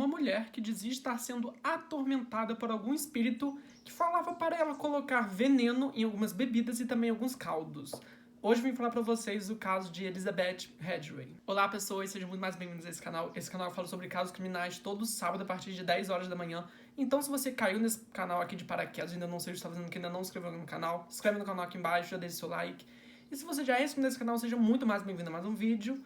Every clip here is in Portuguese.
uma mulher que dizia estar sendo atormentada por algum espírito que falava para ela colocar veneno em algumas bebidas e também alguns caldos. Hoje eu vim falar pra vocês o caso de Elizabeth Hadley. Olá pessoas, sejam muito mais bem-vindos a esse canal. Esse canal fala sobre casos criminais todo sábado a partir de 10 horas da manhã. Então se você caiu nesse canal aqui de paraquedas e ainda não sei o que está fazendo, que ainda não se inscreveu no canal, se inscreve no canal aqui embaixo, já deixa seu like. E se você já é inscrito nesse canal, seja muito mais bem-vindo a mais um vídeo.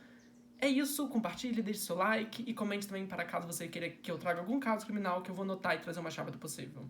É isso, compartilhe, deixe seu like e comente também para caso você queira que eu traga algum caso criminal que eu vou anotar e trazer o mais rápido possível.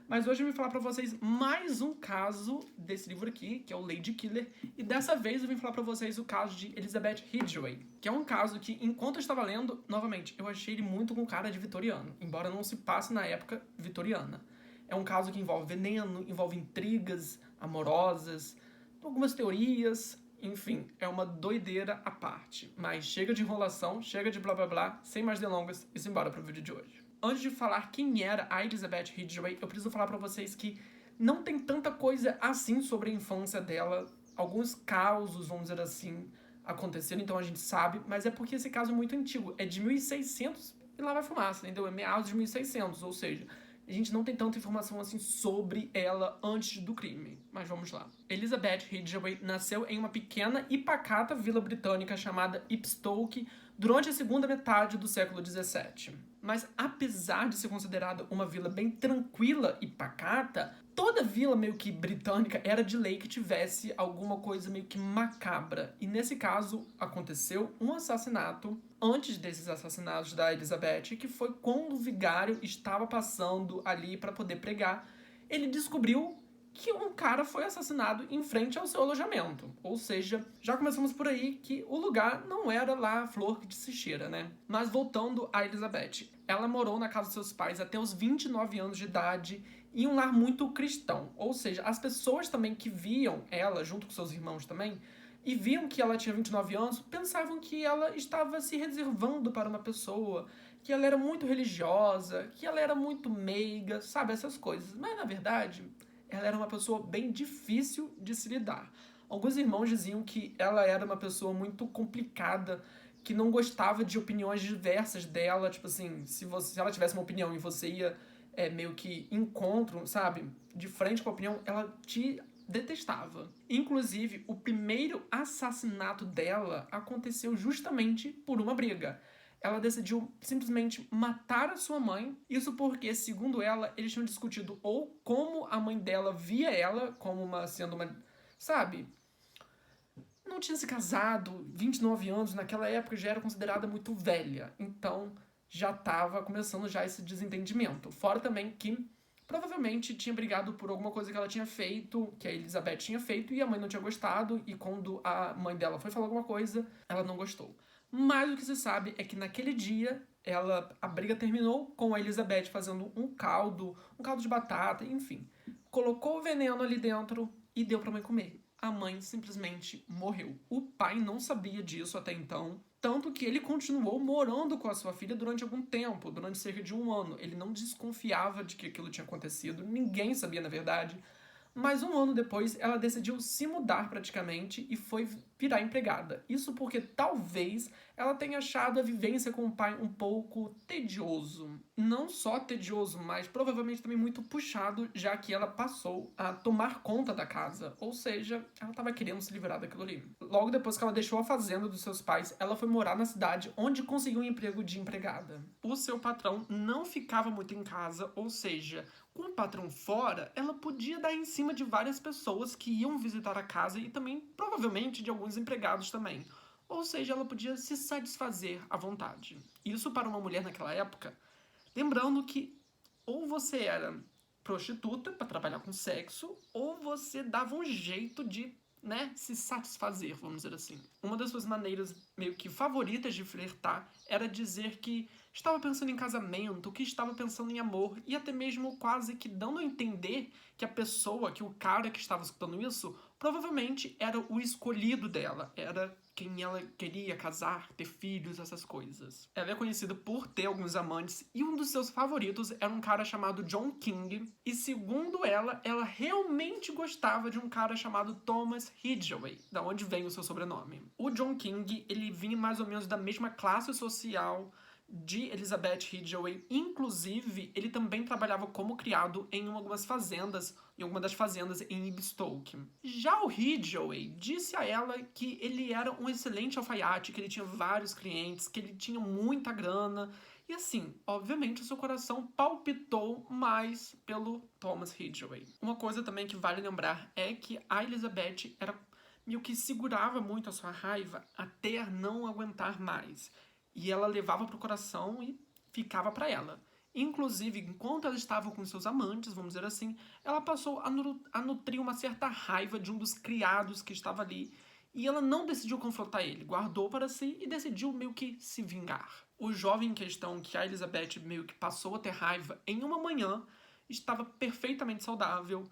Mas hoje eu vim falar pra vocês mais um caso desse livro aqui, que é o Lady Killer, e dessa vez eu vim falar pra vocês o caso de Elizabeth Hadley, que é um caso que, enquanto eu estava lendo, novamente, eu achei ele muito com cara de vitoriano, embora não se passe na época vitoriana. É um caso que envolve veneno, envolve intrigas amorosas, algumas teorias, enfim, é uma doideira à parte. Mas chega de enrolação, chega de blá blá blá, sem mais delongas, e simbora pro vídeo de hoje. Antes de falar quem era a Elizabeth Hadley, eu preciso falar pra vocês que não tem tanta coisa assim sobre a infância dela. Alguns causos, vamos dizer assim, aconteceram, então a gente sabe, mas é porque esse caso é muito antigo. É de 1600 e lá vai fumaça, entendeu? É meados de 1600, ou seja, a gente não tem tanta informação assim sobre ela antes do crime. Mas vamos lá. Elizabeth Hadley nasceu em uma pequena e pacata vila britânica chamada Ipswich durante a segunda metade do século XVII. Mas apesar de ser considerada uma vila bem tranquila e pacata, toda vila meio que britânica era de lei que tivesse alguma coisa meio que macabra. E nesse caso aconteceu um assassinato antes desses assassinatos da Elizabeth, que foi quando o vigário estava passando ali para poder pregar. Ele descobriu que um cara foi assassinado em frente ao seu alojamento. Ou seja, já começamos por aí que o lugar não era lá a flor que se cheira, né? Mas voltando a Elizabeth, ela morou na casa dos seus pais até os 29 anos de idade em um lar muito cristão. Ou seja, as pessoas também que viam ela, junto com seus irmãos também, e viam que ela tinha 29 anos, pensavam que ela estava se reservando para uma pessoa, que ela era muito religiosa, que ela era muito meiga, sabe? Essas coisas. Mas, na verdade, ela era uma pessoa bem difícil de se lidar. Alguns irmãos diziam que ela era uma pessoa muito complicada, que não gostava de opiniões diversas dela. Tipo assim, se ela tivesse uma opinião e você ia meio que encontro, sabe? De frente com a opinião, ela te detestava. Inclusive, o primeiro assassinato dela aconteceu justamente por uma briga. Ela decidiu simplesmente matar a sua mãe. Isso porque, segundo ela, eles tinham discutido ou como a mãe dela via ela como sendo uma, sabe? Não tinha se casado, 29 anos naquela época já era considerada muito velha. Então já estava começando já esse desentendimento. Fora também que provavelmente tinha brigado por alguma coisa que ela tinha feito, que a Elizabeth tinha feito, e a mãe não tinha gostado, e quando a mãe dela foi falar alguma coisa, ela não gostou. Mas o que se sabe é que naquele dia, a briga terminou com a Elizabeth fazendo um caldo de batata, enfim. Colocou o veneno ali dentro e deu pra mãe comer. A mãe simplesmente morreu. O pai não sabia disso até então, tanto que ele continuou morando com a sua filha durante algum tempo, durante cerca de 1 ano. Ele não desconfiava de que aquilo tinha acontecido, ninguém sabia na verdade. Mas 1 ano depois, ela decidiu se mudar praticamente e foi virar empregada. Isso porque talvez ela tenha achado a vivência com o pai um pouco tedioso. Não só tedioso, mas provavelmente também muito puxado, já que ela passou a tomar conta da casa. Ou seja, ela estava querendo se livrar daquilo ali. Logo depois que ela deixou a fazenda dos seus pais, ela foi morar na cidade, onde conseguiu um emprego de empregada. O seu patrão não ficava muito em casa, ou seja, com o patrão fora, ela podia dar em cima de várias pessoas que iam visitar a casa e também, provavelmente, de alguns empregados também. Ou seja, ela podia se satisfazer à vontade. Isso para uma mulher naquela época, lembrando que ou você era prostituta para trabalhar com sexo, ou você dava um jeito de, né, se satisfazer, vamos dizer assim. Uma das suas maneiras meio que favoritas de flertar era dizer que estava pensando em casamento, que estava pensando em amor, e até mesmo quase que dando a entender que a pessoa, que o cara que estava escutando isso, provavelmente era o escolhido dela, era quem ela queria casar, ter filhos, essas coisas. Ela é conhecida por ter alguns amantes, e um dos seus favoritos era um cara chamado John King, e segundo ela, ela realmente gostava de um cara chamado Thomas Hadley, da onde vem o seu sobrenome. O John King, ele vinha mais ou menos da mesma classe social de Elizabeth Ridgway. Inclusive, ele também trabalhava como criado em alguma das fazendas em Ibstoke. Já o Ridgway disse a ela que ele era um excelente alfaiate, que ele tinha vários clientes, que ele tinha muita grana. E assim, obviamente, o seu coração palpitou mais pelo Thomas Ridgway. Uma coisa também que vale lembrar é que a Elizabeth era meio que segurava muito a sua raiva até não aguentar mais. E ela levava pro coração e ficava para ela. Inclusive, enquanto ela estava com seus amantes, vamos dizer assim, ela passou a nutrir uma certa raiva de um dos criados que estava ali. E ela não decidiu confrontar ele, guardou para si e decidiu meio que se vingar. O jovem em questão, que a Elizabeth meio que passou a ter raiva em uma manhã, estava perfeitamente saudável,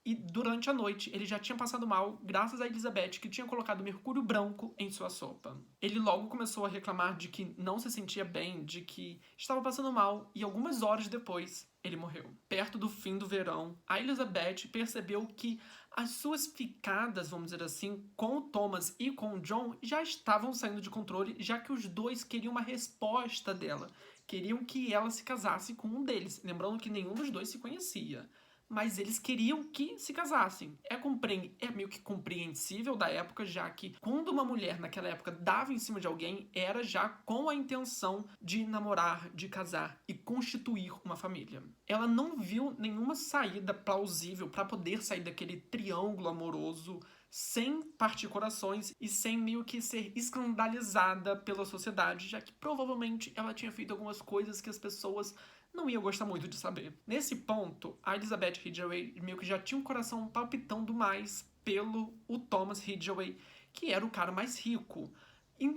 e durante a noite ele já tinha passado mal graças a Elizabeth, que tinha colocado mercúrio branco em sua sopa. Ele logo começou a reclamar de que não se sentia bem, de que estava passando mal, e algumas horas depois ele morreu. Perto do fim do verão, a Elizabeth percebeu que as suas ficadas, vamos dizer assim, com o Thomas e com o John já estavam saindo de controle, já que os dois queriam uma resposta dela. Queriam que ela se casasse com um deles, lembrando que nenhum dos dois se conhecia. Mas eles queriam que se casassem. É meio que compreensível da época, já que quando uma mulher naquela época dava em cima de alguém, era já com a intenção de namorar, de casar e constituir uma família. Ela não viu nenhuma saída plausível para poder sair daquele triângulo amoroso sem partir corações e sem meio que ser escandalizada pela sociedade, já que provavelmente ela tinha feito algumas coisas que as pessoas não ia gostar muito de saber. Nesse ponto, a Elizabeth Ridgway meio que já tinha um coração palpitando mais pelo o Thomas Ridgway, que era o cara mais rico.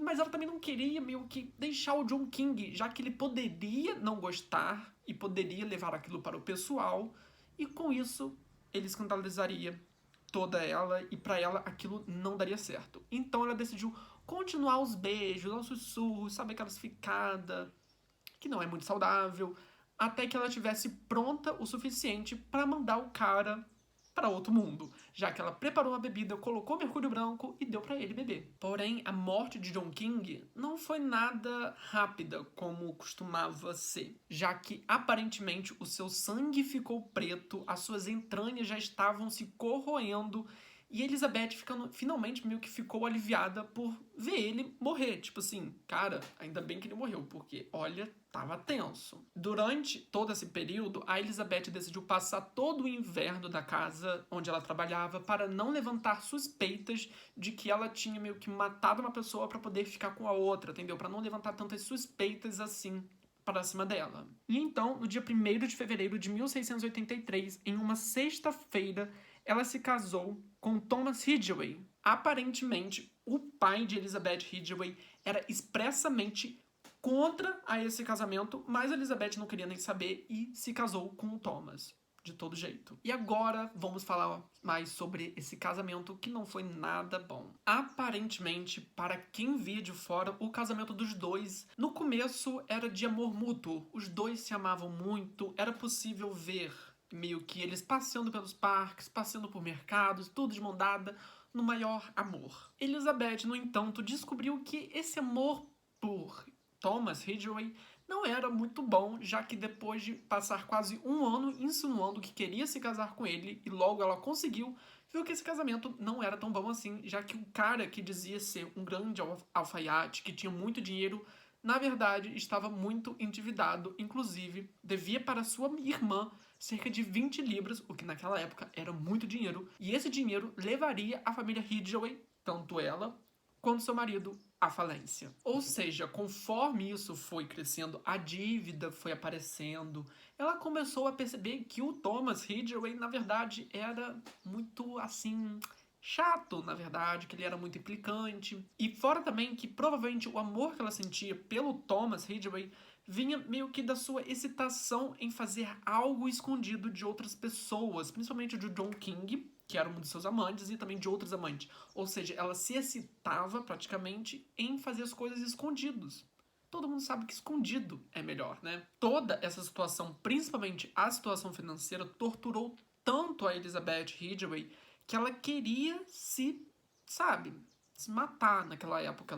Mas ela também não queria meio que deixar o John King, já que ele poderia não gostar e poderia levar aquilo para o pessoal, e com isso ele escandalizaria toda ela, e para ela aquilo não daria certo. Então ela decidiu continuar os beijos, os sussurros, sabe, aquelas ficadas que não é muito saudável, até que ela estivesse pronta o suficiente para mandar o cara para outro mundo, já que ela preparou uma bebida, colocou mercúrio branco e deu para ele beber. Porém, a morte de John King não foi nada rápida como costumava ser, já que aparentemente o seu sangue ficou preto, as suas entranhas já estavam se corroendo, e Elizabeth finalmente meio que ficou aliviada por ver ele morrer. Tipo assim, cara, ainda bem que ele morreu, porque, olha, tava tenso. Durante todo esse período, a Elizabeth decidiu passar todo o inverno da casa onde ela trabalhava para não levantar suspeitas de que ela tinha meio que matado uma pessoa para poder ficar com a outra, entendeu? Para não levantar tantas suspeitas assim para cima dela. E então, no dia 1º de fevereiro de 1683, em uma sexta-feira, ela se casou com Thomas Ridgway. Aparentemente, o pai de Elizabeth Ridgway era expressamente contra a esse casamento, mas Elizabeth não queria nem saber e se casou com o Thomas, de todo jeito. E agora vamos falar mais sobre esse casamento que não foi nada bom. Aparentemente, para quem via de fora, o casamento dos dois, no começo, era de amor mútuo. Os dois se amavam muito, era possível ver meio que eles passeando pelos parques, passeando por mercados, tudo de mão dada, no maior amor. Elizabeth, no entanto, descobriu que esse amor por Thomas Ridgway não era muito bom, já que depois de passar quase um ano insinuando que queria se casar com ele, e logo ela conseguiu, viu que esse casamento não era tão bom assim, já que o cara que dizia ser um grande alfaiate, que tinha muito dinheiro, na verdade estava muito endividado, inclusive devia para sua irmã cerca de 20 libras, o que naquela época era muito dinheiro, e esse dinheiro levaria a família Ridgway, tanto ela quanto seu marido, à falência. Ou seja, conforme isso foi crescendo, a dívida foi aparecendo, ela começou a perceber que o Thomas Ridgway, na verdade, era muito, assim, chato, na verdade, que ele era muito implicante. E fora também que, provavelmente, o amor que ela sentia pelo Thomas Ridgway vinha meio que da sua excitação em fazer algo escondido de outras pessoas, principalmente de John King, que era um de seus amantes, e também de outros amantes. Ou seja, ela se excitava praticamente em fazer as coisas escondidos. Todo mundo sabe que escondido é melhor, né? Toda essa situação, principalmente a situação financeira, torturou tanto a Elizabeth Ridgway que ela queria se se matar naquela época.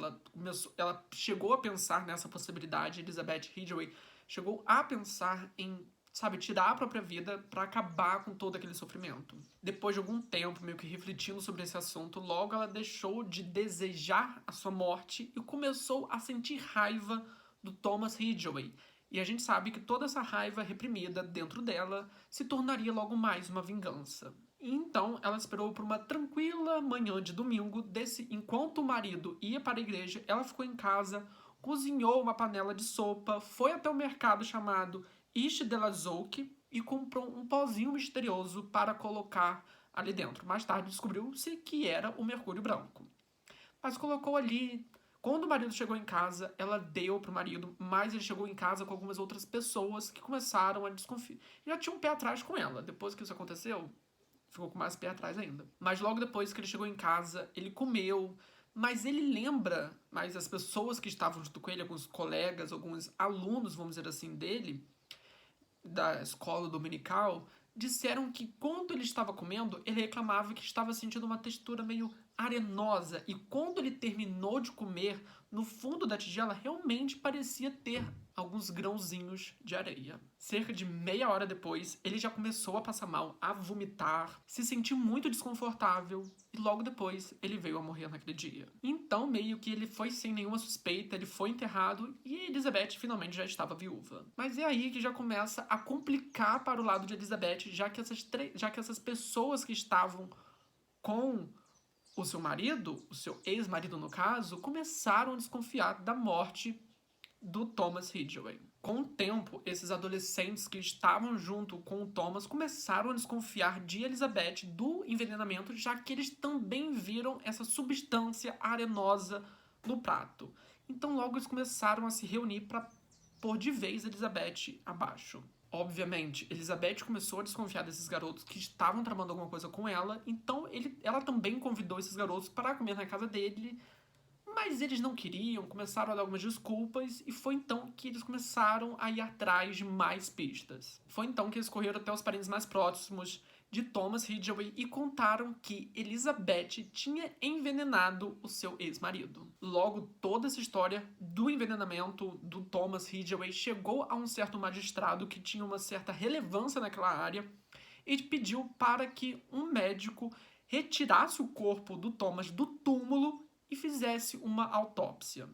Ela chegou a pensar nessa possibilidade, Elizabeth Ridgway chegou a pensar em, sabe, tirar a própria vida para acabar com todo aquele sofrimento. Depois de algum tempo, meio que refletindo sobre esse assunto, logo ela deixou de desejar a sua morte e começou a sentir raiva do Thomas Ridgway. E a gente sabe que toda essa raiva reprimida dentro dela se tornaria logo mais uma vingança. E então ela esperou por uma tranquila manhã de domingo, enquanto o marido ia para a igreja, ela ficou em casa, cozinhou uma panela de sopa, foi até o mercado chamado East de la Zoque e comprou um pozinho misterioso para colocar ali dentro. Mais tarde descobriu-se que era o mercúrio branco. Mas colocou ali. Quando o marido chegou em casa, ela deu pro marido, mas ele chegou em casa com algumas outras pessoas que começaram a desconfiar. Já tinha um pé atrás com ela. Depois que isso aconteceu, ficou com mais pé atrás ainda. Mas logo depois que ele chegou em casa, ele comeu. Mas ele lembra, mas as pessoas que estavam junto com ele, alguns colegas, alguns alunos, vamos dizer assim, dele, da escola dominical, disseram que quando ele estava comendo, ele reclamava que estava sentindo uma textura meio arenosa. E quando ele terminou de comer, no fundo da tigela realmente parecia ter alguns grãozinhos de areia. Cerca de meia hora depois, ele já começou a passar mal, a vomitar, se sentiu muito desconfortável e logo depois ele veio a morrer naquele dia. Então, meio que ele foi sem nenhuma suspeita, ele foi enterrado e Elizabeth finalmente já estava viúva. Mas é aí que já começa a complicar para o lado de Elizabeth, já que essas pessoas que estavam com o seu marido, o seu ex-marido no caso, começaram a desconfiar da morte do Thomas Ridgway. Com o tempo, esses adolescentes que estavam junto com o Thomas começaram a desconfiar de Elizabeth do envenenamento, já que eles também viram essa substância arenosa no prato. Então logo eles começaram a se reunir para pôr de vez Elizabeth abaixo. Obviamente, Elizabeth começou a desconfiar desses garotos que estavam tramando alguma coisa com ela, então ela também convidou esses garotos para comer na casa dele, mas eles não queriam, começaram a dar algumas desculpas, e foi então que eles começaram a ir atrás de mais pistas. Foi então que eles correram até os parentes mais próximos de Thomas Ridgway e contaram que Elizabeth tinha envenenado o seu ex-marido. Logo, toda essa história do envenenamento do Thomas Ridgway chegou a um certo magistrado que tinha uma certa relevância naquela área e pediu para que um médico retirasse o corpo do Thomas do túmulo e fizesse uma autópsia.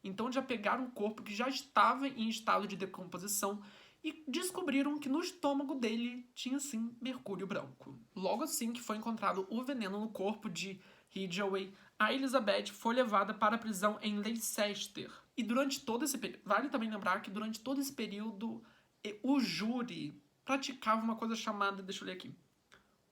Então já pegaram um corpo que já estava em estado de decomposição e descobriram que no estômago dele tinha sim mercúrio branco. Logo assim que foi encontrado o veneno no corpo de Ridgway, a Elizabeth foi levada para a prisão em Leicester. E durante todo esse período, vale também lembrar que durante todo esse período, o júri praticava uma coisa chamada, deixa eu ler aqui,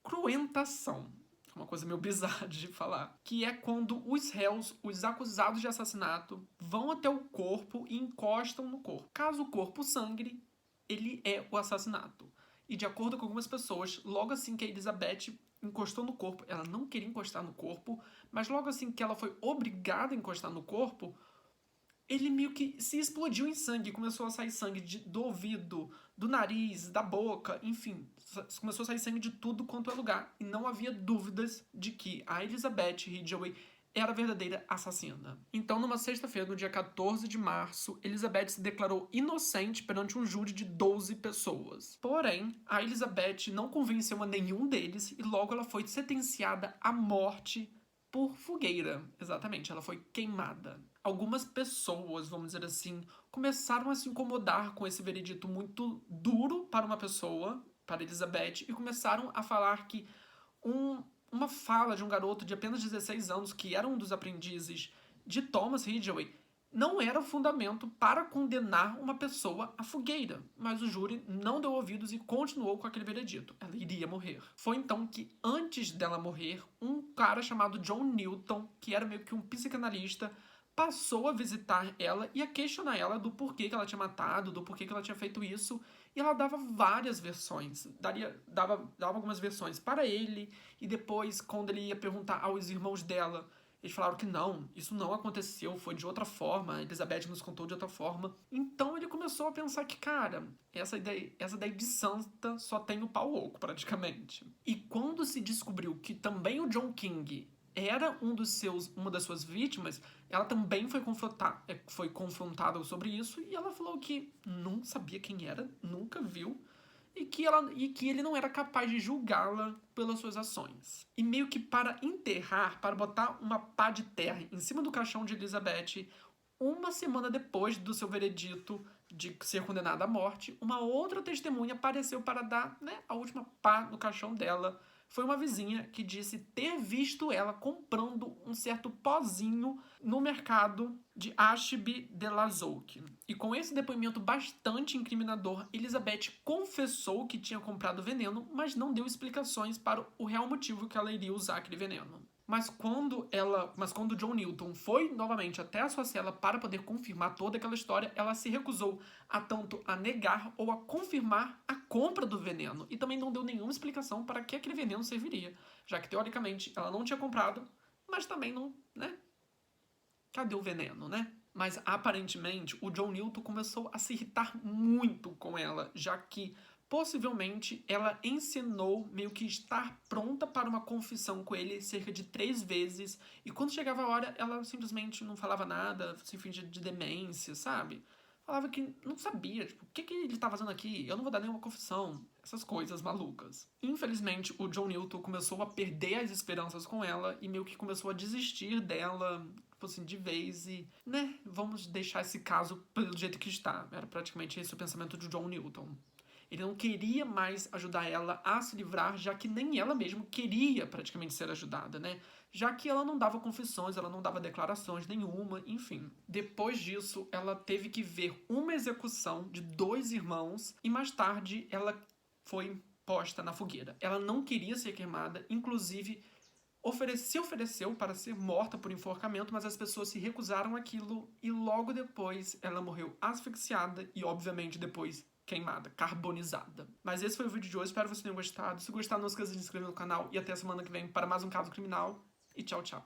cruentação. Uma coisa meio bizarra de falar. Que é quando os réus, os acusados de assassinato, vão até o corpo e encostam no corpo. Caso o corpo sangre, ele é o assassinato. E de acordo com algumas pessoas, logo assim que a Elizabeth encostou no corpo, ela não queria encostar no corpo, mas logo assim que ela foi obrigada a encostar no corpo, ele meio que se explodiu em sangue, começou a sair sangue do ouvido, do nariz, da boca, enfim, começou a sair sangue de tudo quanto é lugar. E não havia dúvidas de que a Elizabeth Ridgway era a verdadeira assassina. Então, numa sexta-feira, no dia 14 de março, Elizabeth se declarou inocente perante um júri de 12 pessoas. Porém, a Elizabeth não convenceu a nenhum deles e logo ela foi sentenciada à morte por fogueira. Exatamente, ela foi queimada. Algumas pessoas, vamos dizer assim, começaram a se incomodar com esse veredito muito duro para uma pessoa, para Elizabeth, e começaram a falar que uma fala de um garoto de apenas 16 anos, que era um dos aprendizes de Thomas Ridgway, não era o fundamento para condenar uma pessoa à fogueira, mas o júri não deu ouvidos e continuou com aquele veredito. Ela iria morrer. Foi então que, antes dela morrer, um cara chamado John Newton, que era meio que um psicanalista, passou a visitar ela e a questionar ela do porquê que ela tinha matado, do porquê que ela tinha feito isso, e ela dava várias versões. Dava algumas versões para ele, e depois, quando ele ia perguntar aos irmãos dela, eles falaram que não, isso não aconteceu, foi de outra forma, a Elizabeth nos contou de outra forma. Então ele começou a pensar que, cara, essa ideia de santa só tem o pau oco, praticamente. E quando se descobriu que também o John King era uma das suas vítimas, ela também foi confrontada sobre isso e ela falou que não sabia quem era, nunca viu, e que ele não era capaz de julgá-la pelas suas ações. E meio que para botar uma pá de terra em cima do caixão de Elizabeth, uma semana depois do seu veredito de ser condenada à morte, uma outra testemunha apareceu para dar, a última pá no caixão dela. Foi uma vizinha que disse ter visto ela comprando um certo pozinho no mercado de Ashby de la Zouch. E com esse depoimento bastante incriminador, Elizabeth confessou que tinha comprado veneno, mas não deu explicações para o real motivo que ela iria usar aquele veneno. Mas quando John Newton foi novamente até a sua cela para poder confirmar toda aquela história, ela se recusou a tanto a negar ou a confirmar a compra do veneno. E também não deu nenhuma explicação para que aquele veneno serviria, já que teoricamente ela não tinha comprado, mas também não, Cadê o veneno, Mas aparentemente o John Newton começou a se irritar muito com ela, já que possivelmente ela ensinou meio que estar pronta para uma confissão com ele cerca de 3 vezes, e quando chegava a hora ela simplesmente não falava nada, se fingia de demência, sabe? Falava que não sabia, tipo, o que ele tá fazendo aqui? Eu não vou dar nenhuma confissão. Essas coisas malucas. Infelizmente, o John Newton começou a perder as esperanças com ela e meio que começou a desistir dela, tipo assim, de vez e, vamos deixar esse caso pelo jeito que está. Era praticamente esse o pensamento de John Newton. Ele não queria mais ajudar ela a se livrar, já que nem ela mesma queria praticamente ser ajudada, Já que ela não dava confissões, ela não dava declarações nenhuma, enfim. Depois disso, ela teve que ver uma execução de 2 irmãos e mais tarde ela foi posta na fogueira. Ela não queria ser queimada, inclusive se ofereceu para ser morta por enforcamento, mas as pessoas se recusaram àquilo e logo depois ela morreu asfixiada e, obviamente, depois queimada, carbonizada. Mas esse foi o vídeo de hoje, espero que vocês tenham gostado. Se gostar, não esqueça de se inscrever no canal e até a semana que vem para mais um caso criminal. E tchau, tchau.